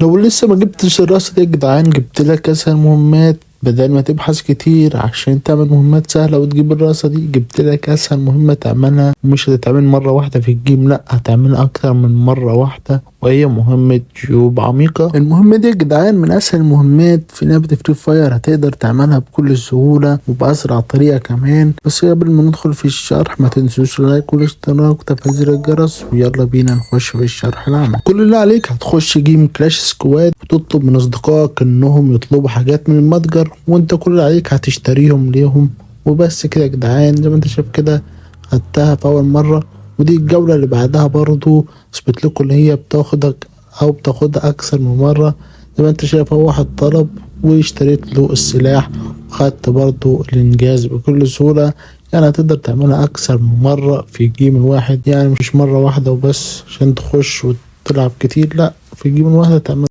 لو لسه ما جبتش الرصة دي يا جدعان، جبت لك اسهل مهمات. بدل ما تبحث كتير عشان تعمل مهمات سهلة وتجيب الرصة دي، جبت لك اسهل مهمة تعملها، ومش هتتعمل مرة واحدة في الجيم، لا هتعملها اكتر من مرة واحدة، وهي مهمة جيوب عميقة. المهمة دي يا جدعان من اسهل المهمات في لعبة فري فاير، هتقدر تعملها بكل سهولة وبأسرع طريقة كمان. بس قبل ما ندخل في الشرح ما تنسوش اللايك والاشتراك وتفعيل زر الجرس، ويلا بينا نخش في الشرح العملي. كل اللي عليك هتخش جيم كلاش سكواد وتطلب من اصدقائك انهم يطلبوا حاجات من المتجر، وانت كل اللي عليك هتشتريهم ليهم وبس كده يا جدعان. زي ما انت شايف كده خدتها في اول مرة، ودي الجولة اللي بعدها برضو اثبت لكم ان هي بتاخدك او بتاخدها اكثر من مرة. زي ما انت شايف هو واحد طلب واشتريت له السلاح، وخدت برضو الانجاز بكل سهولة. يعني هتقدر تعملها اكثر من مرة في الجيم الواحد، يعني مش مرة واحدة وبس عشان تخش وتلعب كتير، لا في الجيم الواحد تعمل